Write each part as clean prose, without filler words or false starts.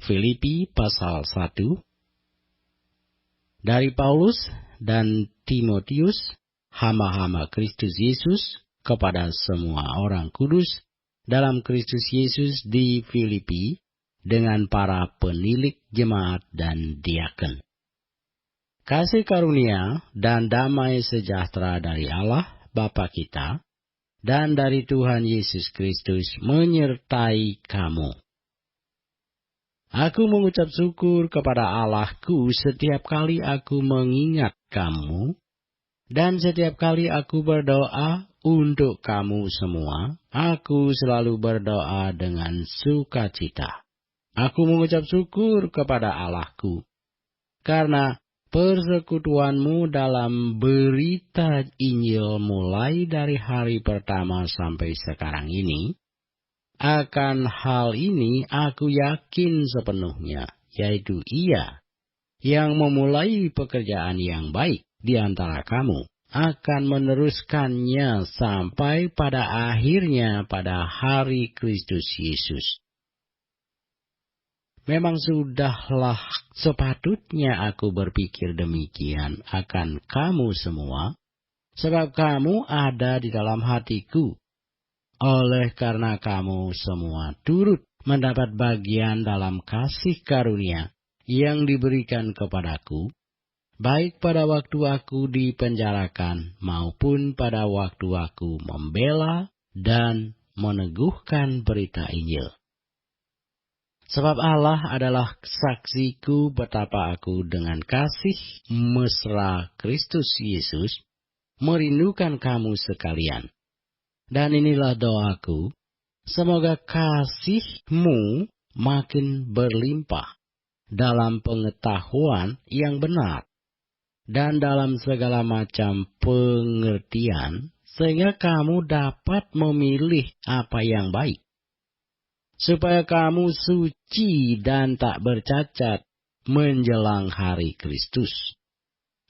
Filipi pasal 1. Dari Paulus dan Timotius, hamba-hamba Kristus Yesus, kepada semua orang kudus dalam Kristus Yesus di Filipi, dengan para penilik jemaat dan diaken. Kasih karunia dan damai sejahtera dari Allah Bapa kita, dan dari Tuhan Yesus Kristus menyertai kamu. Aku mengucap syukur kepada Allahku setiap kali aku mengingat kamu, dan setiap kali aku berdoa untuk kamu semua. Aku selalu berdoa dengan sukacita. Aku mengucap syukur kepada Allahku, karena persekutuanmu dalam berita Injil mulai dari hari pertama sampai sekarang ini. Akan hal ini aku yakin sepenuhnya, yaitu Ia yang memulai pekerjaan yang baik di antara kamu akan meneruskannya sampai pada akhirnya pada hari Kristus Yesus. Memang sudahlah sepatutnya aku berpikir demikian akan kamu semua, sebab kamu ada di dalam hatiku. Oleh karena kamu semua turut mendapat bagian dalam kasih karunia yang diberikan kepadaku, baik pada waktu aku dipenjarakan maupun pada waktu aku membela dan meneguhkan berita Injil. Sebab Allah adalah saksiku betapa aku dengan kasih mesra Kristus Yesus merindukan kamu sekalian. Dan inilah doaku, semoga kasihmu makin berlimpah dalam pengetahuan yang benar dan dalam segala macam pengertian, sehingga kamu dapat memilih apa yang baik, supaya kamu suci dan tak bercacat menjelang hari Kristus,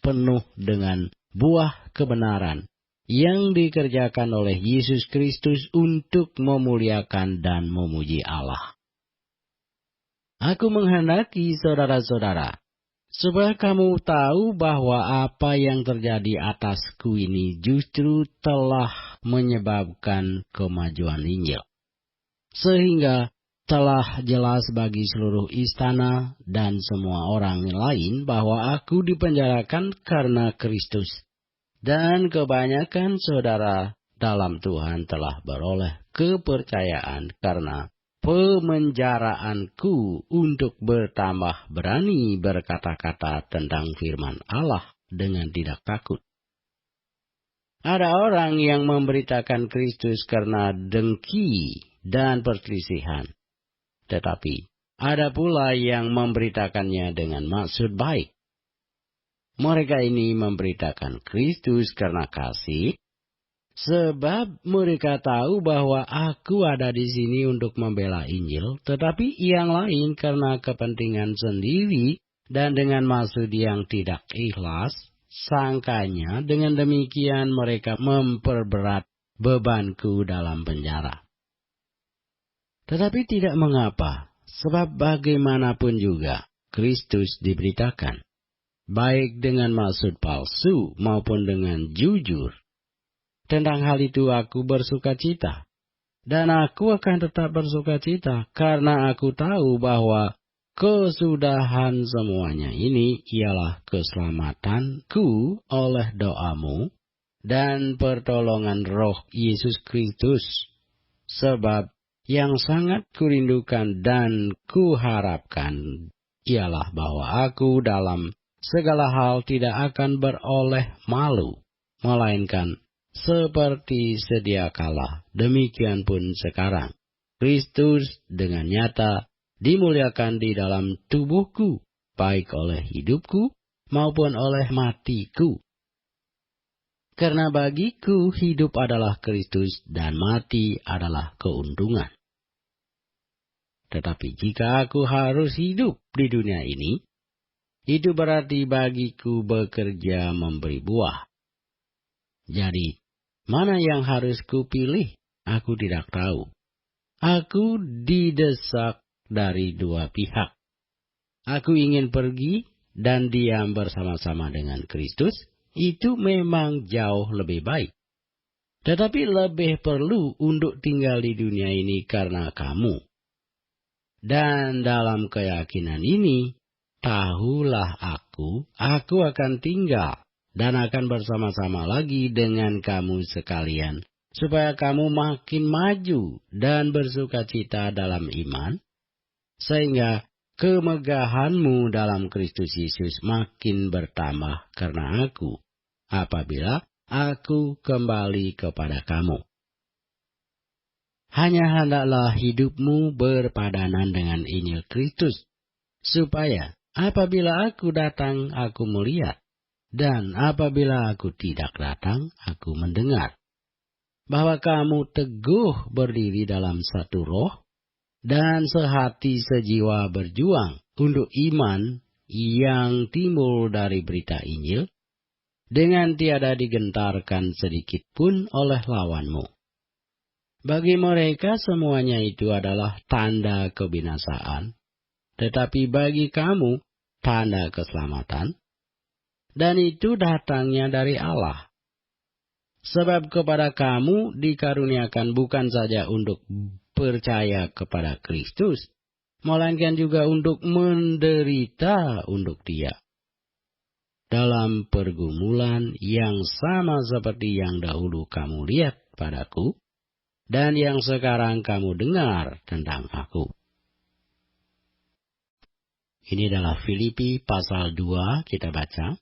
penuh dengan buah kebenaran yang dikerjakan oleh Yesus Kristus untuk memuliakan dan memuji Allah. Aku menghendaki saudara-saudara, supaya kamu tahu bahwa apa yang terjadi atasku ini justru telah menyebabkan kemajuan Injil, sehingga telah jelas bagi seluruh istana dan semua orang lain bahwa aku dipenjarakan karena Kristus. Dan kebanyakan saudara dalam Tuhan telah beroleh kepercayaan karena pemenjaraanku untuk bertambah berani berkata-kata tentang firman Allah dengan tidak takut. Ada orang yang memberitakan Kristus karena dengki dan perselisihan, tetapi ada pula yang memberitakannya dengan maksud baik. Mereka ini memberitakan Kristus karena kasih, sebab mereka tahu bahwa aku ada di sini untuk membela Injil, tetapi yang lain karena kepentingan sendiri dan dengan maksud yang tidak ikhlas. Sangkanya dengan demikian mereka memperberat bebanku dalam penjara. Tetapi tidak mengapa, sebab bagaimanapun juga Kristus diberitakan, baik dengan maksud palsu maupun dengan jujur. Tentang hal itu aku bersukacita, dan aku akan tetap bersukacita, karena aku tahu bahwa kesudahan semuanya ini ialah keselamatanku oleh doamu dan pertolongan Roh Yesus Kristus. Sebab yang sangat kurindukan dan kuharapkan ialah bahwa aku dalam segala hal tidak akan beroleh malu, melainkan seperti sedia kala, demikian pun sekarang, Kristus dengan nyata dimuliakan di dalam tubuhku, baik oleh hidupku maupun oleh matiku. Karena bagiku hidup adalah Kristus dan mati adalah keuntungan. Tetapi jika aku harus hidup di dunia ini, itu berarti bagiku bekerja memberi buah. Jadi, mana yang harus kupilih? Aku tidak tahu. Aku didesak dari dua pihak. Aku ingin pergi dan diam bersama-sama dengan Kristus, itu memang jauh lebih baik. Tetapi lebih perlu untuk tinggal di dunia ini karena kamu. Dan dalam keyakinan ini, tahulah aku akan tinggal dan akan bersama-sama lagi dengan kamu sekalian, supaya kamu makin maju dan bersukacita dalam iman, sehingga kemegahanmu dalam Kristus Yesus makin bertambah karena aku, apabila aku kembali kepada kamu. Hanya hendaklah hidupmu berpadanan dengan Injil Kristus, supaya apabila aku datang, aku melihat, dan apabila aku tidak datang, aku mendengar, bahwa kamu teguh berdiri dalam satu roh, dan sehati sejiwa berjuang untuk iman yang timbul dari berita Injil, dengan tiada digentarkan sedikit pun oleh lawanmu. Bagi mereka semuanya itu adalah tanda kebinasaan, tetapi bagi kamu tanda keselamatan, dan itu datangnya dari Allah. Sebab kepada kamu dikaruniakan bukan saja untuk percaya kepada Kristus, melainkan juga untuk menderita untuk Dia, dalam pergumulan yang sama seperti yang dahulu kamu lihat padaku, dan yang sekarang kamu dengar tentang aku. Ini adalah Filipi pasal 2, kita baca.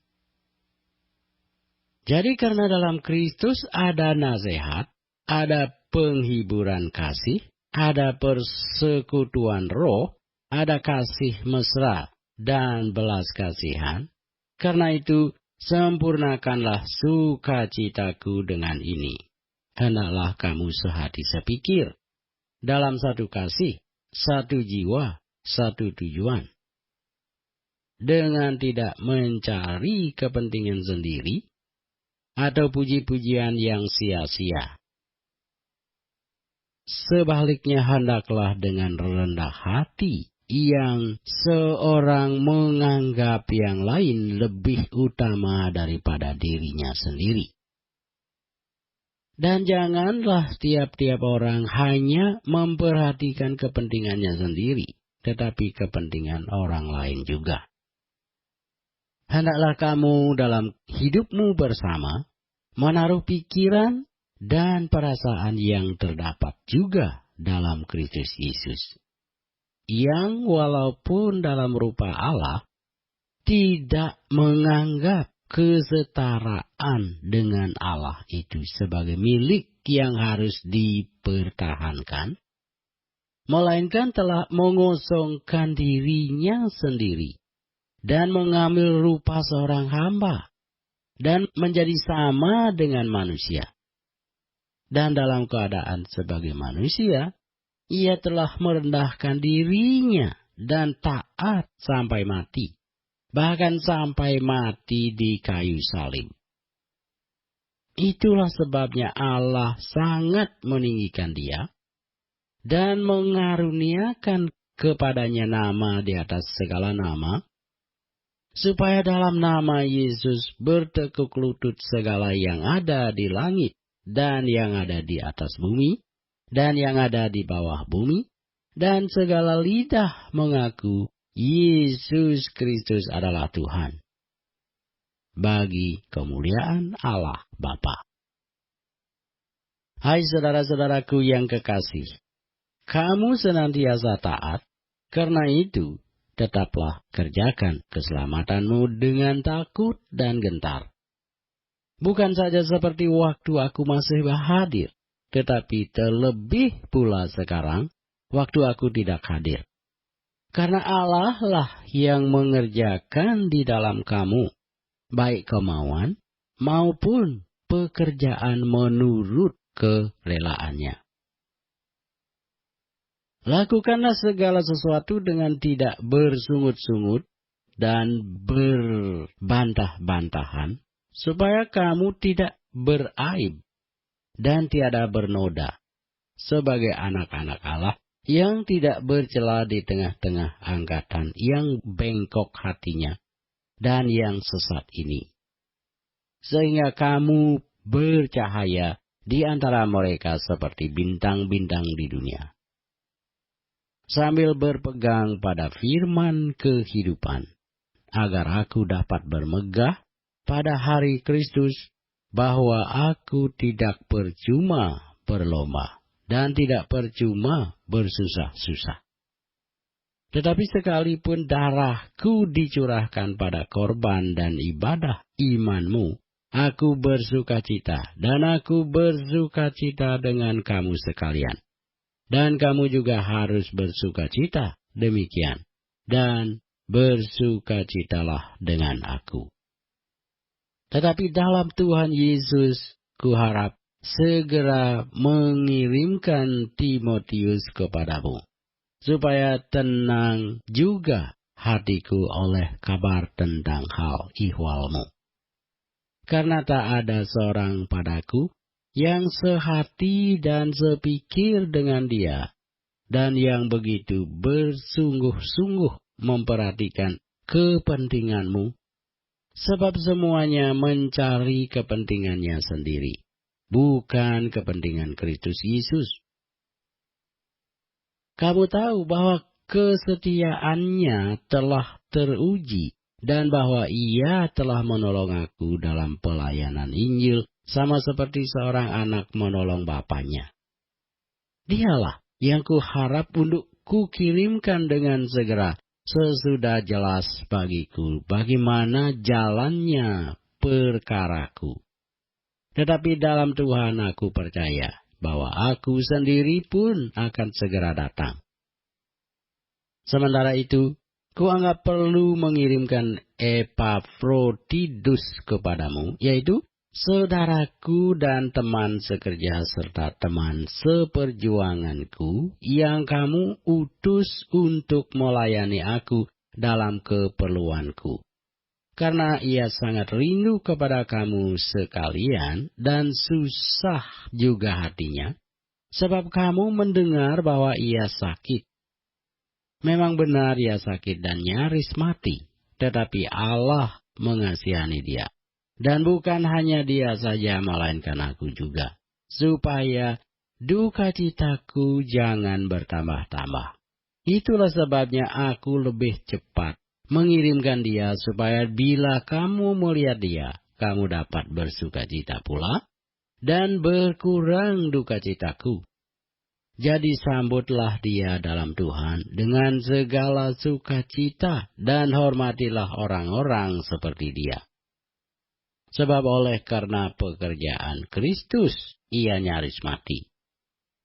Jadi karena dalam Kristus ada nasihat, ada penghiburan kasih, ada persekutuan roh, ada kasih mesra dan belas kasihan. Karena itu, sempurnakanlah sukacitaku dengan ini. Hendaklah kamu sehati sepikir, dalam satu kasih, satu jiwa, satu tujuan. Dengan tidak mencari kepentingan sendiri, atau puji-pujian yang sia-sia. Sebaliknya hendaklah dengan rendah hati, yang seorang menganggap yang lain lebih utama daripada dirinya sendiri. Dan janganlah tiap-tiap orang hanya memperhatikan kepentingannya sendiri, tetapi kepentingan orang lain juga. Hendaklah kamu dalam hidupmu bersama menaruh pikiran dan perasaan yang terdapat juga dalam Kristus Yesus, yang walaupun dalam rupa Allah, tidak menganggap kesetaraan dengan Allah itu sebagai milik yang harus dipertahankan, melainkan telah mengosongkan dirinya sendiri dan mengambil rupa seorang hamba dan menjadi sama dengan manusia. Dan dalam keadaan sebagai manusia, ia telah merendahkan dirinya dan taat sampai mati, bahkan sampai mati di kayu salib. Itulah sebabnya Allah sangat meninggikan dia dan mengaruniakan kepadanya nama di atas segala nama, supaya dalam nama Yesus bertekuk lutut segala yang ada di langit dan yang ada di atas bumi dan yang ada di bawah bumi, dan segala lidah mengaku Yesus Kristus adalah Tuhan, bagi kemuliaan Allah Bapa. Hai saudara-saudaraku yang kekasih, kamu senantiasa taat, karena itu tetaplah kerjakan keselamatanmu dengan takut dan gentar. Bukan saja seperti waktu aku masih hadir, tetapi terlebih pula sekarang, waktu aku tidak hadir. Karena Allah lah yang mengerjakan di dalam kamu, baik kemauan maupun pekerjaan menurut kerelaannya. Lakukanlah segala sesuatu dengan tidak bersungut-sungut dan berbantah-bantahan, supaya kamu tidak beraib dan tiada bernoda, sebagai anak-anak Allah yang tidak bercela di tengah-tengah angkatan yang bengkok hatinya dan yang sesat ini. Sehingga kamu bercahaya di antara mereka seperti bintang-bintang di dunia. Sambil berpegang pada firman kehidupan, agar aku dapat bermegah pada hari Kristus, bahwa aku tidak percuma berlomba dan tidak percuma bersusah-susah. Tetapi sekalipun darahku dicurahkan pada korban dan ibadah imanmu, aku bersukacita dan aku bersukacita dengan kamu sekalian. Dan kamu juga harus bersukacita demikian. Dan bersukacitalah dengan aku. Tetapi dalam Tuhan Yesus, kuharap segera mengirimkan Timotius kepadamu, supaya tenang juga hatiku oleh kabar tentang hal ihwalmu. Karena tak ada seorang padaku yang sehati dan sepikir dengan dia, dan yang begitu bersungguh-sungguh memperhatikan kepentinganmu, sebab semuanya mencari kepentingannya sendiri, bukan kepentingan Kristus Yesus. Kamu tahu bahwa kesetiaannya telah teruji, dan bahwa ia telah menolong aku dalam pelayanan Injil, sama seperti seorang anak menolong bapaknya. Dialah yang kuharap untuk kukirimkan dengan segera, sesudah jelas bagiku bagaimana jalannya perkaraku. Tetapi dalam Tuhan aku percaya bahwa aku sendiri pun akan segera datang. Sementara itu, kuanggap perlu mengirimkan Epafroditus kepadamu, yaitu saudaraku dan teman sekerja serta teman seperjuanganku yang kamu utus untuk melayani aku dalam keperluanku. Karena ia sangat rindu kepada kamu sekalian dan susah juga hatinya, sebab kamu mendengar bahwa ia sakit. Memang benar ia sakit dan nyaris mati, tetapi Allah mengasihani dia. Dan bukan hanya dia saja, melainkan aku juga, supaya duka citaku jangan bertambah-tambah. Itulah sebabnya aku lebih cepat mengirimkan dia, supaya bila kamu melihat dia, kamu dapat bersukacita pula, dan berkurang duka citaku. Jadi sambutlah dia dalam Tuhan dengan segala sukacita, dan hormatilah orang-orang seperti dia. Sebab oleh karena pekerjaan Kristus, ia nyaris mati.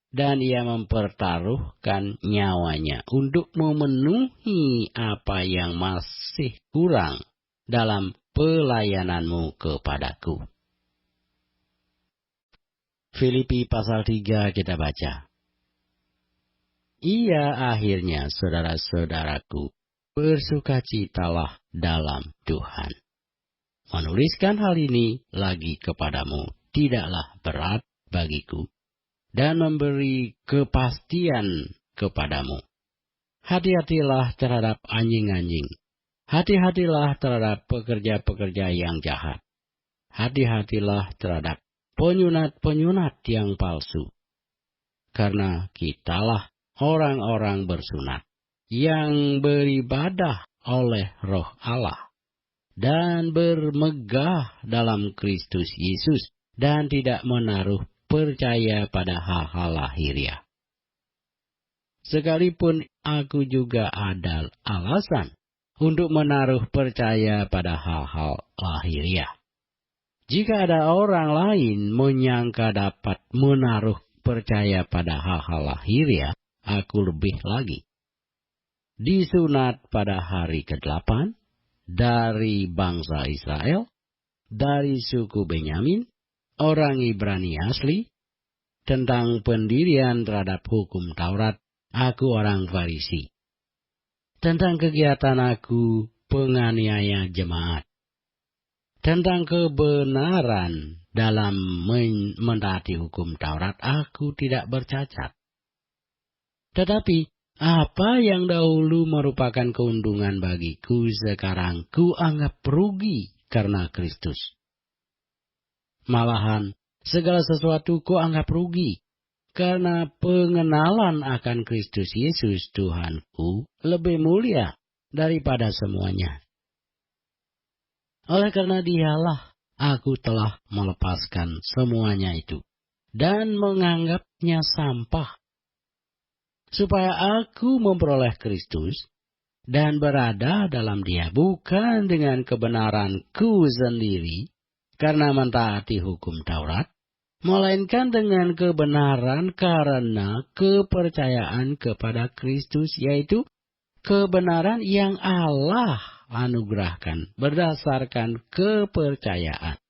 Dan ia mempertaruhkan nyawanya untuk memenuhi apa yang masih kurang dalam pelayananmu kepadaku. Filipi pasal 3 kita baca. Ia akhirnya, saudara-saudaraku, bersukacitalah dalam Tuhan. Menuliskan hal ini lagi kepadamu tidaklah berat bagiku, dan memberi kepastian kepadamu. Hati-hatilah terhadap anjing-anjing. Hati-hatilah terhadap pekerja-pekerja yang jahat. Hati-hatilah terhadap penyunat-penyunat yang palsu. Karena kitalah orang-orang bersunat, yang beribadah oleh Roh Allah, dan bermegah dalam Kristus Yesus, dan tidak menaruh percaya pada hal-hal lahiriah. Sekalipun aku juga ada alasan untuk menaruh percaya pada hal-hal lahiriah. Jika ada orang lain menyangka dapat menaruh percaya pada hal-hal lahiriah, aku lebih lagi. Disunat pada hari ke-8 dari bangsa Israel, dari suku Benyamin, orang Ibrani asli, tentang pendirian terhadap hukum Taurat, aku orang Farisi. Tentang kegiatan aku penganiaya jemaat. Tentang kebenaran dalam mentaati hukum Taurat, aku tidak bercacat. Tetapi apa yang dahulu merupakan keuntungan bagiku, sekarang ku anggap rugi karena Kristus. Malahan, segala sesuatu ku anggap rugi, karena pengenalan akan Kristus Yesus Tuhanku lebih mulia daripada semuanya. Oleh karena Dialah, aku telah melepaskan semuanya itu, dan menganggapnya sampah, supaya aku memperoleh Kristus dan berada dalam Dia, bukan dengan kebenaranku sendiri karena mentaati hukum Taurat, melainkan dengan kebenaran karena kepercayaan kepada Kristus, yaitu kebenaran yang Allah anugerahkan berdasarkan kepercayaan.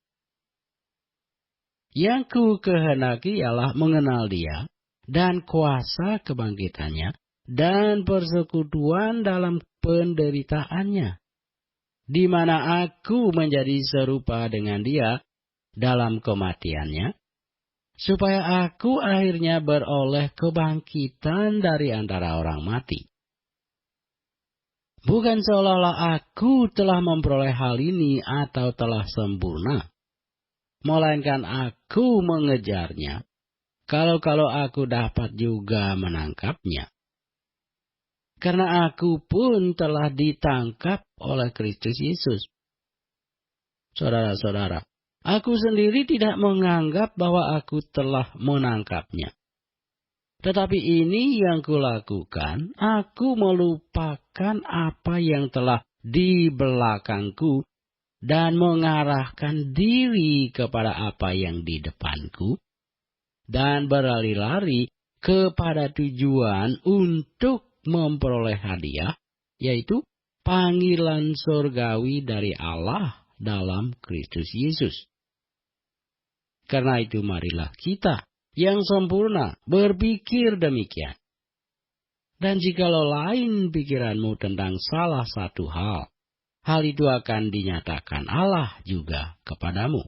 Yang ku kehendaki ialah mengenal Dia dan kuasa kebangkitannya dan persekutuan dalam penderitaannya, di mana aku menjadi serupa dengan Dia dalam kematiannya, supaya aku akhirnya beroleh kebangkitan dari antara orang mati. Bukan seolah-olah aku telah memperoleh hal ini atau telah sempurna, melainkan aku mengejarnya, kalau aku dapat juga menangkapnya. Karena aku pun telah ditangkap oleh Kristus Yesus. Saudara-saudara, aku sendiri tidak menganggap bahwa aku telah menangkapnya. Tetapi ini yang kulakukan, aku melupakan apa yang telah di belakangku dan mengarahkan diri kepada apa yang di depanku, dan berlari-lari kepada tujuan untuk memperoleh hadiah, yaitu panggilan surgawi dari Allah dalam Kristus Yesus. Karena itu marilah kita yang sempurna berpikir demikian. Dan jikalau lain pikiranmu tentang salah satu hal itu akan dinyatakan Allah juga kepadamu.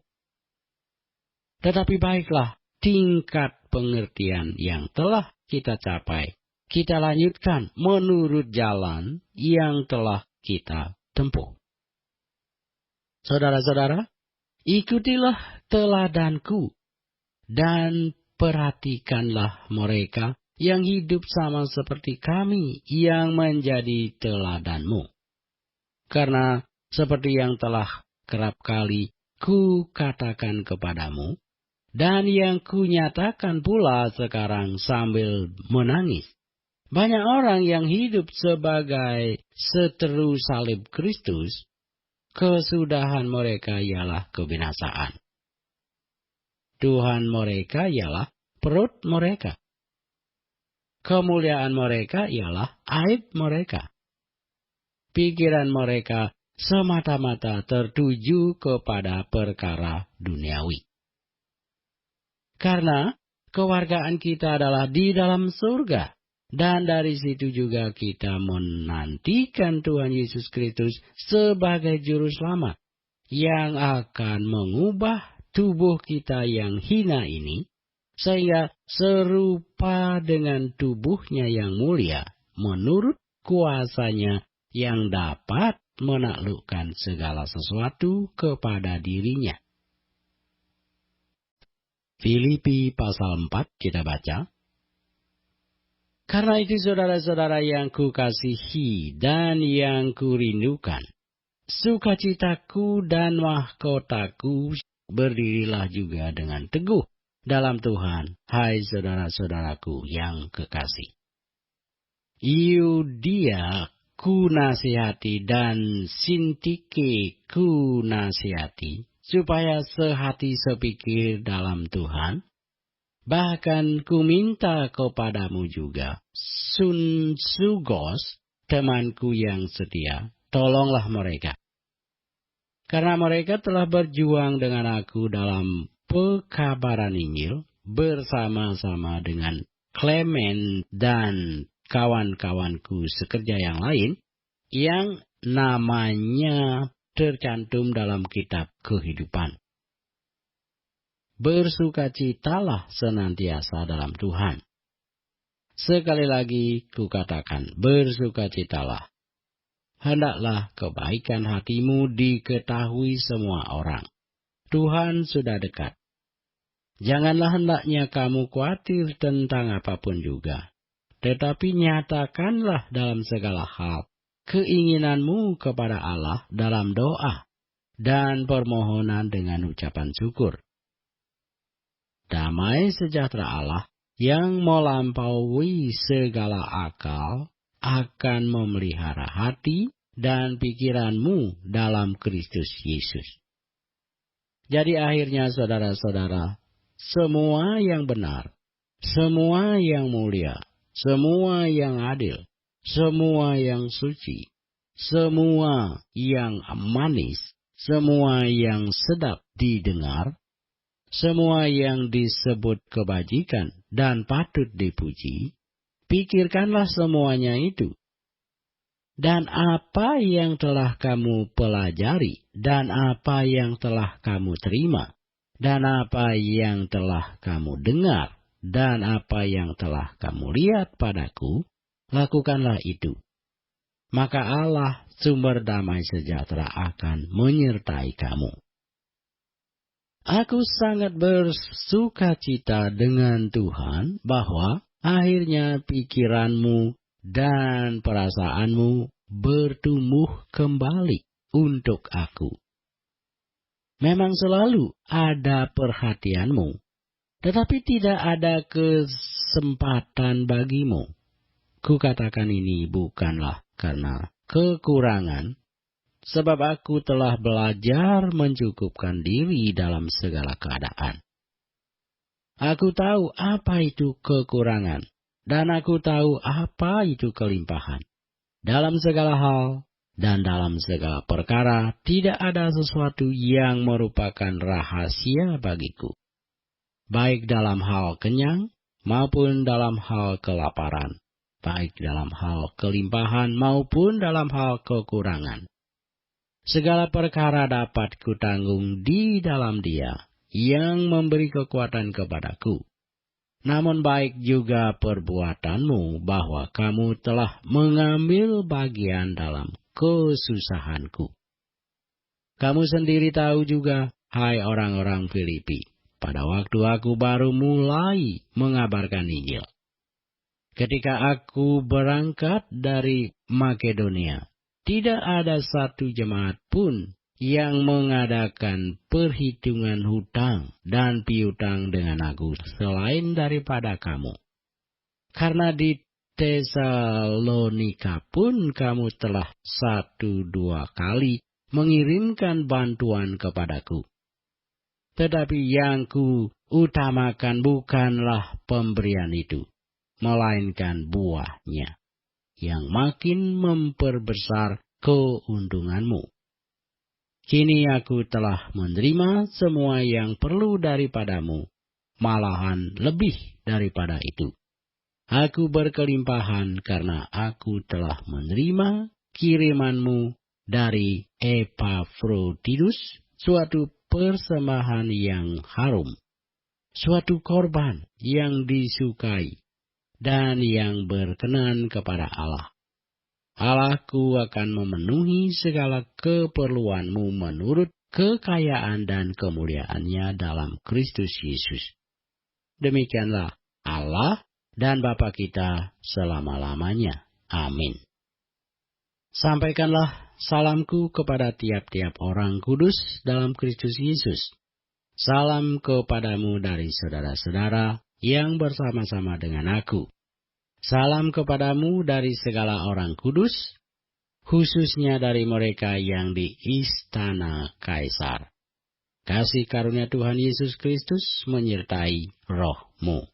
Tetapi baiklah, tingkat pengertian yang telah kita capai, kita lanjutkan menurut jalan yang telah kita tempuh. Saudara-saudara, ikutilah teladanku dan perhatikanlah mereka yang hidup sama seperti kami yang menjadi teladanmu. Karena seperti yang telah kerap kali ku katakan kepadamu, dan yang ku nyatakan pula sekarang sambil menangis, banyak orang yang hidup sebagai seteru salib Kristus, kesudahan mereka ialah kebinasaan. Tuhan mereka ialah perut mereka. Kemuliaan mereka ialah aib mereka. Pikiran mereka semata-mata tertuju kepada perkara duniawi. Karena kewargaan kita adalah di dalam surga, dan dari situ juga kita menantikan Tuhan Yesus Kristus sebagai juru selamat yang akan mengubah tubuh kita yang hina ini, sehingga serupa dengan tubuhnya yang mulia, menurut kuasanya yang dapat menaklukkan segala sesuatu kepada dirinya. Filipi pasal 4 kita baca. Karena itu saudara-saudara yang kukasihi dan yang kurindukan, sukacitaku dan mahkotaku, berdirilah juga dengan teguh dalam Tuhan, hai saudara-saudaraku yang kekasih. Yudia ku nasihati dan Sintike ku nasihati, supaya sehati sepikir dalam Tuhan. Bahkan ku minta kepadamu juga, Sugos, temanku yang setia, tolonglah mereka. Karena mereka telah berjuang dengan aku dalam pekabaran Injil, bersama-sama dengan Clement dan kawan-kawanku sekerja yang lain, yang namanya tercantum dalam kitab kehidupan. Bersukacitalah senantiasa dalam Tuhan. Sekali lagi kukatakan, bersukacitalah. Hendaklah kebaikan hatimu diketahui semua orang. Tuhan sudah dekat. Janganlah hendaknya kamu khawatir tentang apapun juga. Tetapi nyatakanlah dalam segala hal keinginanmu kepada Allah dalam doa dan permohonan dengan ucapan syukur. Damai sejahtera Allah yang melampaui segala akal akan memelihara hati dan pikiranmu dalam Kristus Yesus. Jadi akhirnya saudara-saudara, semua yang benar, semua yang mulia, semua yang adil, semua yang suci, semua yang manis, semua yang sedap didengar, semua yang disebut kebajikan dan patut dipuji, pikirkanlah semuanya itu. Dan apa yang telah kamu pelajari, dan apa yang telah kamu terima, dan apa yang telah kamu dengar, dan apa yang telah kamu lihat padaku, lakukanlah itu. Maka Allah, sumber damai sejahtera, akan menyertai kamu. Aku sangat bersukacita dengan Tuhan bahwa akhirnya pikiranmu dan perasaanmu bertumbuh kembali untuk aku. Memang selalu ada perhatianmu, tetapi tidak ada kesempatan bagimu. Kukatakan ini bukanlah karena kekurangan, sebab aku telah belajar mencukupkan diri dalam segala keadaan. Aku tahu apa itu kekurangan, dan aku tahu apa itu kelimpahan. Dalam segala hal dan dalam segala perkara tidak ada sesuatu yang merupakan rahasia bagiku, baik dalam hal kenyang maupun dalam hal kelaparan, baik dalam hal kelimpahan maupun dalam hal kekurangan. Segala perkara dapat kutanggung di dalam Dia yang memberi kekuatan kepadaku. Namun baik juga perbuatanmu bahwa kamu telah mengambil bagian dalam kesusahanku. Kamu sendiri tahu juga, hai orang-orang Filipi, pada waktu aku baru mulai mengabarkan Injil. Ketika aku berangkat dari Makedonia, tidak ada satu jemaat pun yang mengadakan perhitungan hutang dan piutang dengan aku selain daripada kamu. Karena di Tesalonika pun kamu telah 1-2 kali mengirimkan bantuan kepadaku. Tetapi yang ku utamakan bukanlah pemberian itu, melainkan buahnya, yang makin memperbesar keuntunganmu. Kini aku telah menerima semua yang perlu daripadamu, malahan lebih daripada itu. Aku berkelimpahan karena aku telah menerima kirimanmu dari Epafroditus, suatu persembahan yang harum, suatu korban yang disukai dan yang berkenan kepada Allah. Allahku akan memenuhi segala keperluanmu menurut kekayaan dan kemuliaannya dalam Kristus Yesus. Demikianlah Allah dan Bapa kita selama-lamanya. Amin. Sampaikanlah salamku kepada tiap-tiap orang kudus dalam Kristus Yesus. Salam kepadamu dari saudara-saudara yang bersama-sama dengan aku. Salam kepadamu dari segala orang kudus, khususnya dari mereka yang di istana Kaisar. Kasih karunia Tuhan Yesus Kristus menyertai rohmu.